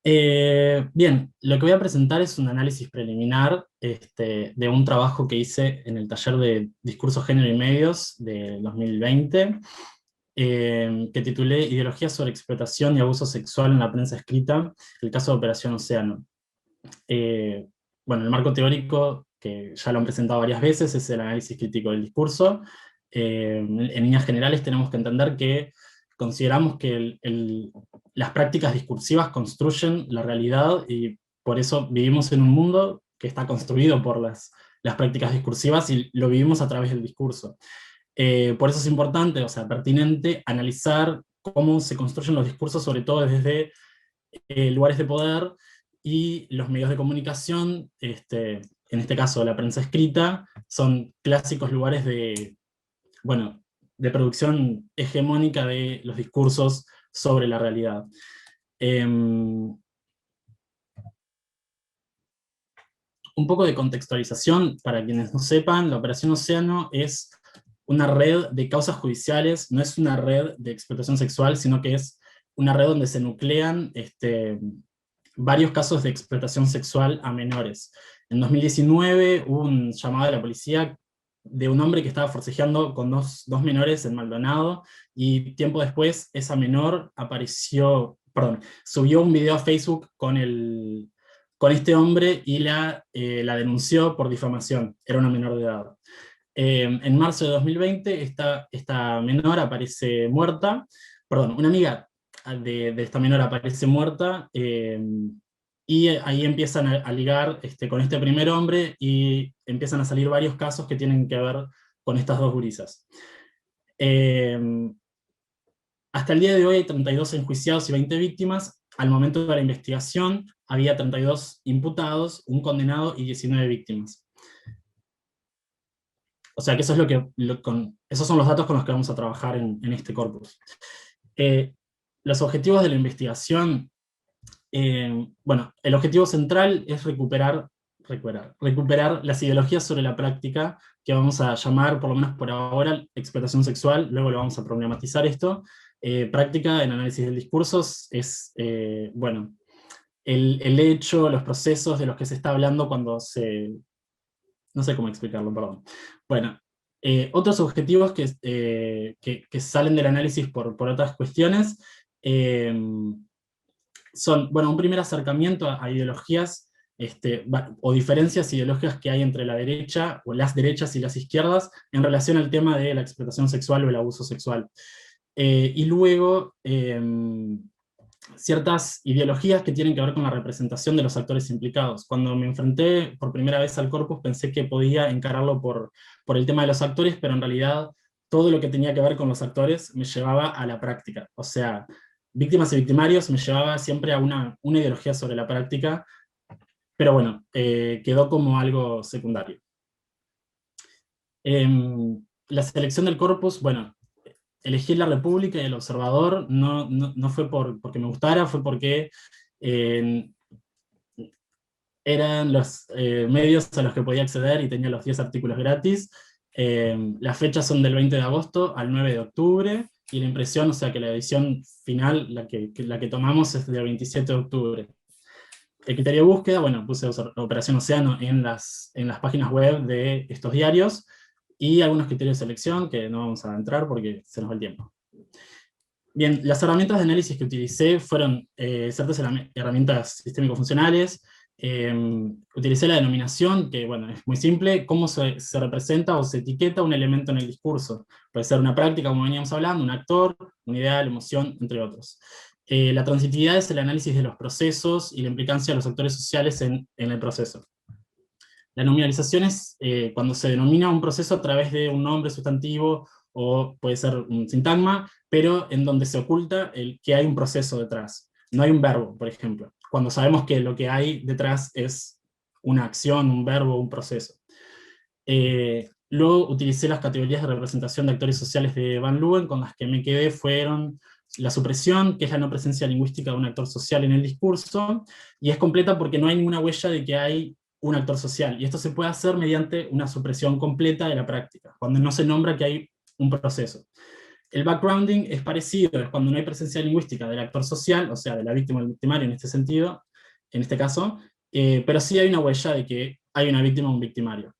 Bien, lo que voy a presentar es un análisis preliminar de un trabajo que hice en el taller de Discurso, Género y Medios de 2020, que titulé Ideologías sobre explotación y abuso sexual en la prensa escrita, el caso de Operación Océano. Eh, bueno, el marco teórico, que ya lo han presentado varias veces, es el análisis crítico del discurso. En líneas generales tenemos que entender que consideramos que las prácticas discursivas construyen la realidad y por eso vivimos en un mundo que está construido por las prácticas discursivas y lo vivimos a través del discurso. Por eso es importante, o sea, pertinente, analizar cómo se construyen los discursos, sobre todo desde lugares de poder y los medios de comunicación, en este caso la prensa escrita, son clásicos lugares bueno, de producción hegemónica de los discursos sobre la realidad. Un poco de contextualización, para quienes no sepan, la Operación Océano es una red de causas judiciales, no es una red de explotación sexual, sino que es una red donde se nuclean varios casos de explotación sexual a menores. En 2019 hubo un llamado de la policía de un hombre que estaba forcejeando con dos menores en Maldonado, y tiempo después esa menor subió un video a Facebook con este hombre y la denunció por difamación. Era una menor de edad. En marzo de 2020 esta menor aparece muerta, perdón, una amiga de esta menor aparece muerta, y ahí empiezan a ligar con este primer hombre y empiezan a salir varios casos que tienen que ver con estas dos gurisas. Eh, Hasta el día de hoy hay 32 enjuiciados y 20 víctimas. Al momento de la investigación había 32 imputados, un condenado y 19 víctimas. O sea que eso es esos son los datos con los que vamos a trabajar en este corpus. Los objetivos de la investigación, bueno, el objetivo central es recuperar las ideologías sobre la práctica, que vamos a llamar, por lo menos por ahora, explotación sexual. Luego lo vamos a problematizar esto. Práctica en análisis del discurso es, bueno, el hecho, los procesos de los que se está hablando cuando no sé cómo explicarlo, perdón. Bueno, otros objetivos que salen del análisis por otras cuestiones, eh, son, bueno, un primer acercamiento a ideologías, o diferencias ideológicas que hay entre la derecha, o las derechas y las izquierdas, en relación al tema de la explotación sexual o el abuso sexual. Y luego, ciertas ideologías que tienen que ver con la representación de los actores implicados. Cuando me enfrenté por primera vez al corpus pensé que podía encararlo por el tema de los actores, pero en realidad todo lo que tenía que ver con los actores me llevaba a la práctica. O sea, víctimas y victimarios me llevaba siempre a una ideología sobre la práctica, pero bueno, quedó como algo secundario. La selección del corpus, bueno, elegí La República y El Observador, no fue porque me gustara, fue porque eh, eran los medios a los que podía acceder y tenía los 10 artículos gratis. Las fechas son del 20 de agosto al 9 de octubre, y la impresión, o sea que la edición final, la que tomamos, es del 27 de octubre. El criterio de búsqueda, bueno, puse Operación Océano en las páginas web de estos diarios, y algunos criterios de selección que no vamos a entrar porque se nos va el tiempo. Bien, las herramientas de análisis que utilicé fueron ciertas herramientas sistémico-funcionales. Utilicé la denominación, que bueno, es muy simple: cómo se representa o se etiqueta un elemento en el discurso. Puede ser una práctica, como veníamos hablando, un actor, una idea, la emoción, entre otros. La transitividad es el análisis de los procesos y la implicancia de los actores sociales en el proceso. La nominalización es cuando se denomina un proceso a través de un nombre sustantivo, o puede ser un sintagma, pero en donde se oculta que hay un proceso detrás. No hay un verbo, por ejemplo, cuando sabemos que lo que hay detrás es una acción, un verbo, un proceso. Luego utilicé las categorías de representación de actores sociales de Van Leeuwen. Con las que me quedé fueron la supresión, que es la no presencia lingüística de un actor social en el discurso, y es completa porque no hay ninguna huella de que hay un actor social, y esto se puede hacer mediante una supresión completa de la práctica, cuando no se nombra que hay un proceso. El backgrounding es parecido, es cuando no hay presencia lingüística del actor social, o sea, de la víctima o del victimario en este sentido, en este caso, pero sí hay una huella de que hay una víctima o un victimario.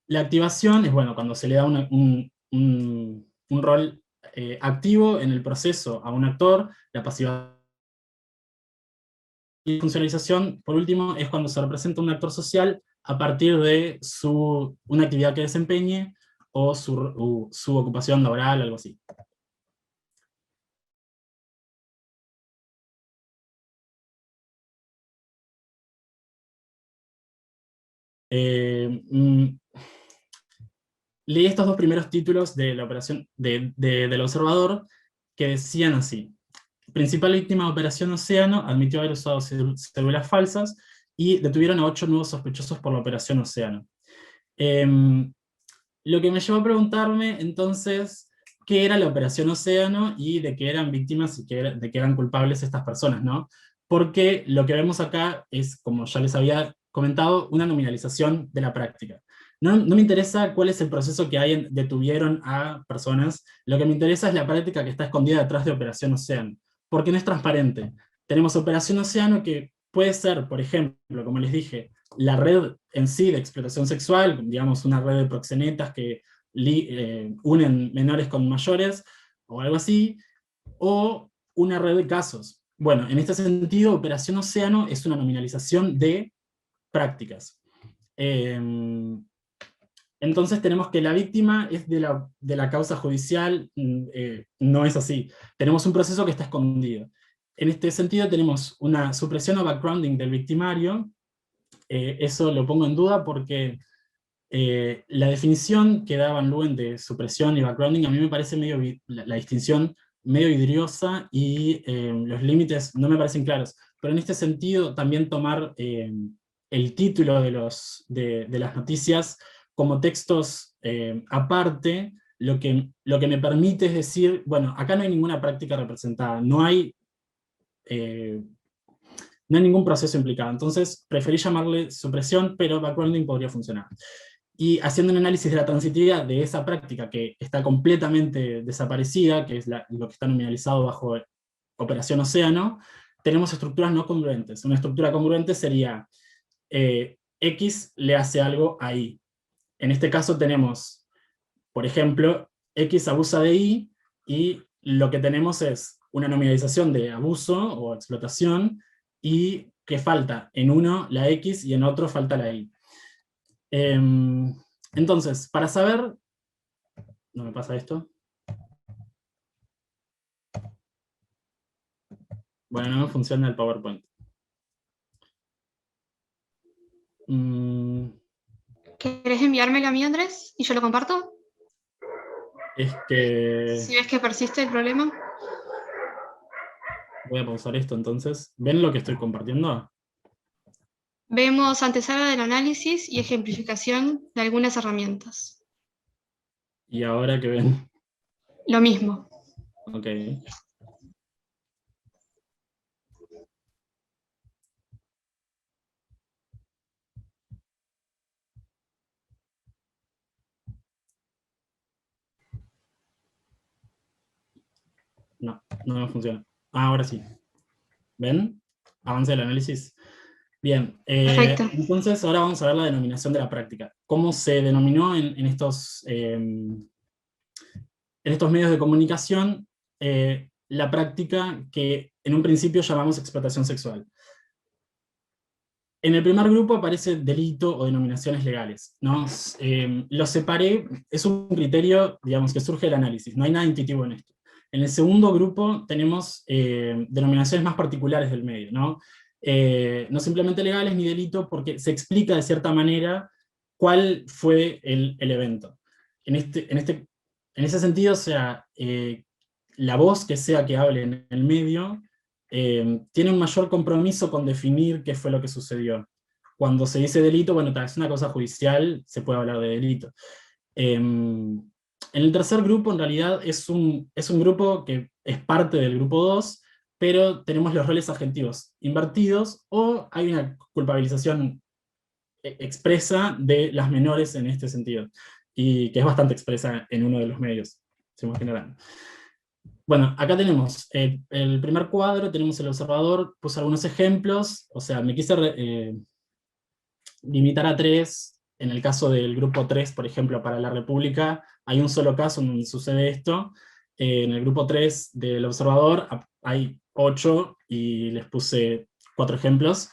La activación es, bueno, cuando se le da un rol activo en el proceso a un actor. La pasividad y funcionalización, por último, es cuando se representa un actor social a partir de una actividad que desempeñe o su ocupación laboral, algo así. Eh, mm, Leí estos dos primeros títulos de la operación del observador que decían así: principal víctima de Operación Océano admitió haber usado cédulas falsas y detuvieron a 8 nuevos sospechosos por la Operación Océano. Lo que me llevó a preguntarme entonces qué era la Operación Océano y de qué eran víctimas y de qué eran culpables estas personas, ¿no? Porque lo que vemos acá es, como ya les había comentado, una nominalización de la práctica. No me interesa cuál es el proceso que hay detuvieron a personas, lo que me interesa es la práctica que está escondida detrás de Operación Océano, porque no es transparente. Tenemos Operación Océano que puede ser, por ejemplo, como les dije, la red en sí de explotación sexual, digamos una red de proxenetas que unen menores con mayores, o algo así, o una red de casos. Bueno, en este sentido, Operación Océano es una nominalización de prácticas. Eh, entonces tenemos que la víctima es de la causa judicial, no es así. Tenemos un proceso que está escondido. En este sentido tenemos una supresión o backgrounding del victimario. Eso lo pongo en duda porque la definición que da Van Leeuwen de supresión y backgrounding a mí me parece medio, la distinción medio vidriosa, y los límites no me parecen claros. Pero en este sentido también tomar el título de las noticias como textos aparte, lo que me permite es decir, bueno, acá no hay ninguna práctica representada, eh, no hay ningún proceso implicado. Entonces preferí llamarle supresión, pero backgrounding podría funcionar. Y haciendo un análisis de la transitividad de esa práctica que está completamente desaparecida, que es lo que está nominalizado bajo Operación Océano, tenemos estructuras no congruentes. Una estructura congruente sería X le hace algo a Y. En este caso tenemos, por ejemplo, X abusa de Y, y lo que tenemos es una nominalización de abuso o explotación, y que falta en uno la X y en otro falta la Y. Entonces, para saber, no me pasa esto, bueno, no me funciona el PowerPoint. Mm, ¿Querés enviármelo a mí, Andrés? ¿Y yo lo comparto? es que Si ves que persiste el problema. voy a pausar esto entonces. ¿Ven lo que estoy compartiendo? Vemos antesala del análisis y ejemplificación de algunas herramientas. Y ahora que ven, Lo mismo. ok. No, no me funciona. Ah, ahora sí. ¿Ven? Avance el análisis. Bien, Perfecto. entonces ahora vamos a ver la denominación de la práctica. ¿Cómo se denominó en estos medios de comunicación la práctica que en un principio llamamos explotación sexual? En el primer grupo aparece delito o denominaciones legales, ¿no? Lo separé, es un criterio, digamos, que surge del análisis, no hay nada intuitivo en esto. En el segundo grupo tenemos denominaciones más particulares del medio, ¿no? No simplemente legales ni delito, porque se explica de cierta manera cuál fue el evento. En ese sentido, o sea, la voz que sea que hable en el medio tiene un mayor compromiso con definir qué fue lo que sucedió. Cuando se dice delito, bueno, es una cosa judicial, se puede hablar de delito. En el tercer grupo, en realidad, es un grupo que es parte del grupo 2, pero tenemos los roles agentivos invertidos, o hay una culpabilización expresa de las menores en este sentido, y que es bastante expresa en uno de los medios. se imaginarán. Bueno, acá tenemos el primer cuadro, tenemos el observador, puse algunos ejemplos, o sea, me quise limitar a 3, en el caso del grupo 3, por ejemplo, para la República, hay un solo caso en donde sucede esto, en el grupo 3 del observador hay 8, y les puse 4 ejemplos,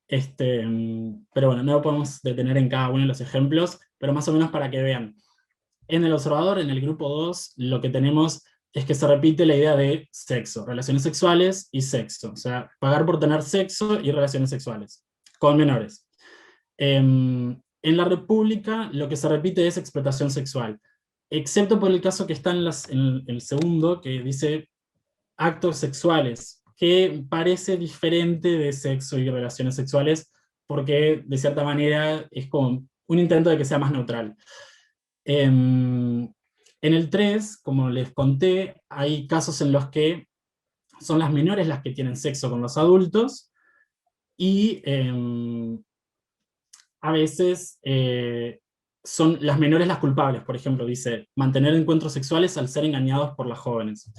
pero bueno, no lo podemos detener en cada uno de los ejemplos, pero más o menos para que vean. En el observador, en el grupo 2, lo que tenemos es que se repite la idea de sexo, relaciones sexuales y sexo. O sea, pagar por tener sexo y relaciones sexuales, con menores. En la República, lo que se repite es explotación sexual, excepto por el caso que está en el segundo, que dice actos sexuales, que parece diferente de sexo y relaciones sexuales, porque de cierta manera es como un intento de que sea más neutral. En el 3, como les conté, hay casos en los que son las menores las que tienen sexo con los adultos, y a veces son las menores las culpables. Por ejemplo, dice, mantener encuentros sexuales al ser engañados por las jóvenes.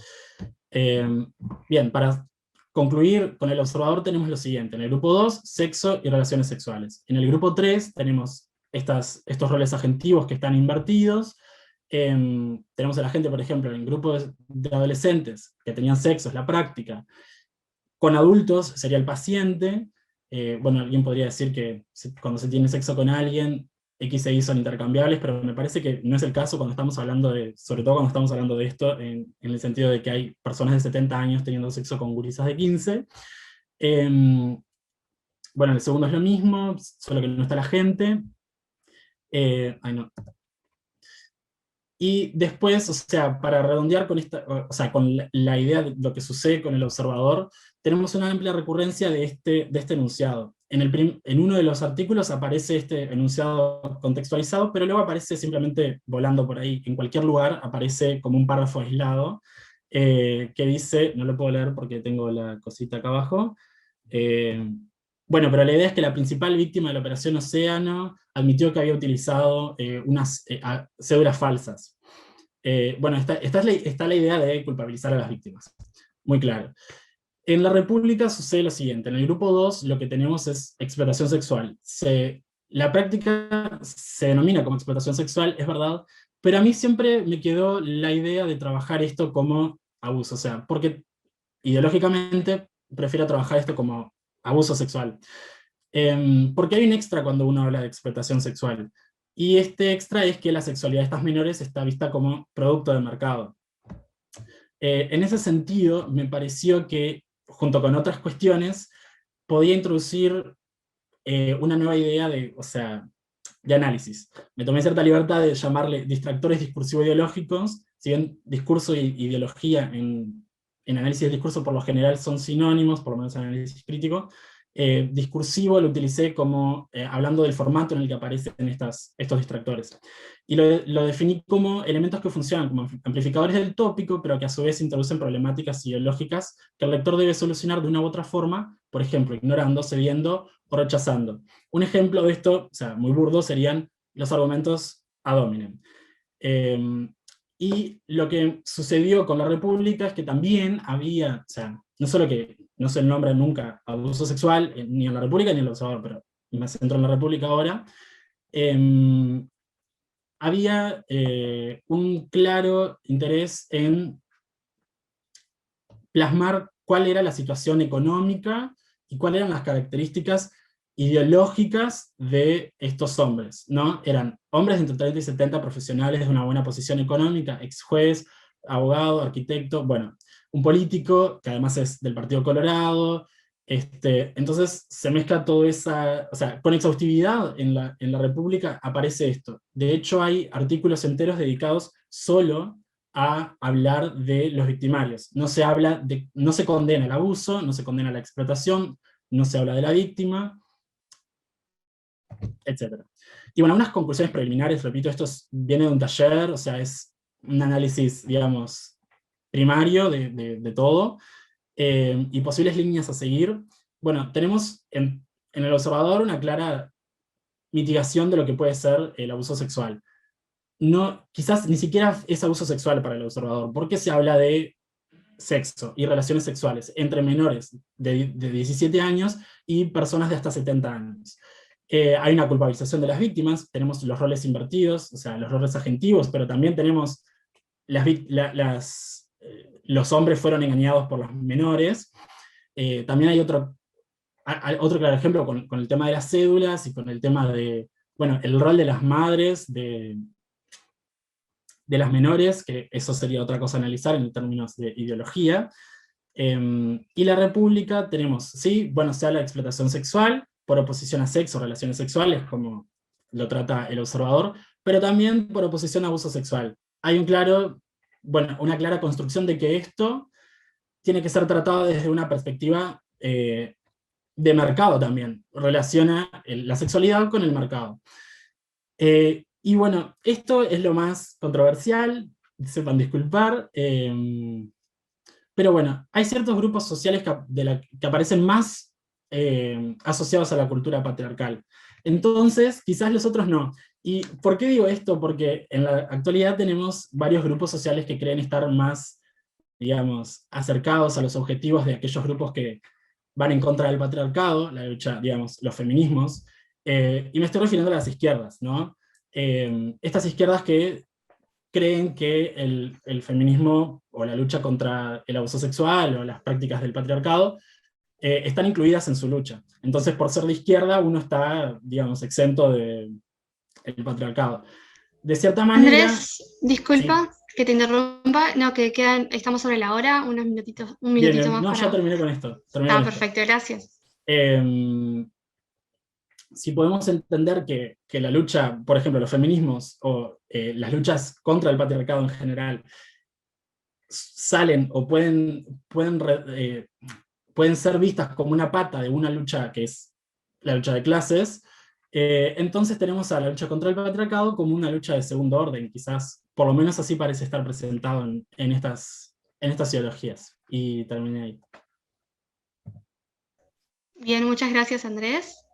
Bien, para concluir con el observador tenemos lo siguiente. En el grupo 2, sexo y relaciones sexuales. En el grupo 3 tenemos estos roles agentivos que están invertidos. Tenemos a la gente, por ejemplo, en grupos de adolescentes que tenían sexo, es la práctica. Con adultos sería el paciente. Bueno, alguien podría decir que cuando se tiene sexo con alguien, X e Y son intercambiables, pero me parece que no es el caso cuando estamos hablando sobre todo cuando estamos hablando de esto, en el sentido de que hay personas de 70 años teniendo sexo con gurisas de 15. Bueno, el segundo es lo mismo, solo que no está la gente. Ay, no. Y después, o sea, para redondear con con la idea de lo que sucede con el observador, tenemos una amplia recurrencia de este enunciado. En uno de los artículos aparece este enunciado contextualizado, pero luego aparece simplemente volando por ahí. En cualquier lugar aparece como un párrafo aislado, que dice, no lo puedo leer porque tengo la cosita acá abajo, bueno, pero la idea es que la principal víctima de la Operación Océano admitió que había utilizado unas cédulas falsas. Bueno, está la idea de culpabilizar a las víctimas, muy claro. En la República sucede lo siguiente, en el grupo 2 lo que tenemos es explotación sexual. La práctica se denomina como explotación sexual, es verdad, pero a mí siempre me quedó la idea de trabajar esto como abuso, o sea, porque ideológicamente prefiero trabajar esto como abuso sexual. Porque hay un extra cuando uno habla de explotación sexual, y este extra es que la sexualidad de estas menores está vista como producto de mercado. En ese sentido, me pareció que, junto con otras cuestiones, podía introducir una nueva idea de análisis. Me tomé cierta libertad de llamarle distractores discursivo-ideológicos, si bien discurso e ideología en análisis del discurso por lo general son sinónimos, por lo menos en análisis crítico. Discursivo lo utilicé como hablando del formato en el que aparecen estos distractores. Y lo definí como elementos que funcionan como amplificadores del tópico, pero que a su vez introducen problemáticas ideológicas que el lector debe solucionar de una u otra forma, por ejemplo, ignorando, cediendo o rechazando. Un ejemplo de esto, o sea, muy burdo, serían los argumentos ad hominem. Y lo que sucedió con la República es que también había, o sea, no solo que no se nombra nunca abuso sexual, ni en la República ni en el Observador, pero me centro en la República ahora, había un claro interés en plasmar cuál era la situación económica y cuáles eran las características ideológicas de estos hombres, ¿no? Eran hombres de entre 30 y 70 profesionales de una buena posición económica, ex juez, abogado, arquitecto, bueno, un político que además es del Partido Colorado. Entonces se mezcla todo esa, o sea, con exhaustividad en la República aparece esto. De hecho hay artículos enteros dedicados solo a hablar de los victimarios. No se condena el abuso, no se condena la explotación, no se habla de la víctima, etc. Y bueno, unas conclusiones preliminares, repito, viene de un taller, o sea, es un análisis, digamos, primario de todo, y posibles líneas a seguir. Bueno, tenemos en el observador una clara mitigación de lo que puede ser el abuso sexual. no, quizás ni siquiera es abuso sexual para el observador, porque se habla de sexo y relaciones sexuales entre menores de 17 años y personas de hasta 70 años. Hay una culpabilización de las víctimas, tenemos los roles invertidos, o sea, los roles agentivos, pero también tenemos los hombres fueron engañados por los menores. También hay otro claro ejemplo con el tema de las cédulas y con el tema de, bueno, el rol de las madres, de las menores, que eso sería otra cosa a analizar en términos de ideología. Y la República tenemos, sí, bueno, se habla de explotación sexual, por oposición a sexo, relaciones sexuales, como lo trata el observador, pero también por oposición a abuso sexual. Hay una clara construcción de que esto tiene que ser tratado desde una perspectiva de mercado también, relaciona la sexualidad con el mercado. Y bueno, esto es lo más controversial, sepan disculpar, pero bueno, hay ciertos grupos sociales que aparecen más asociados a la cultura patriarcal. Entonces, quizás los otros no. ¿Y por qué digo esto? Porque en la actualidad tenemos varios grupos sociales que creen estar más, digamos, acercados a los objetivos de aquellos grupos que van en contra del patriarcado, la lucha, digamos, los feminismos, y me estoy refiriendo a las izquierdas, ¿no? Estas izquierdas que creen que el feminismo o la lucha contra el abuso sexual o las prácticas del patriarcado están incluidas en su lucha. Entonces, por ser de izquierda, uno está, digamos, exento del patriarcado. De cierta manera, Andrés, sí, disculpa que te interrumpa, no, que quedan, estamos sobre la hora, unos minutitos, un minutito bien, más no, ya para... terminé con esto, terminé Está con esto. perfecto, gracias. Eh, si podemos entender que la lucha, por ejemplo, los feminismos o las luchas contra el patriarcado en general, salen o pueden ser vistas como una pata de una lucha que es la lucha de clases, entonces tenemos a la lucha contra el patriarcado como una lucha de segundo orden, quizás, por lo menos así parece estar presentado en estas ideologías. Y terminé ahí. Bien, muchas gracias, Andrés.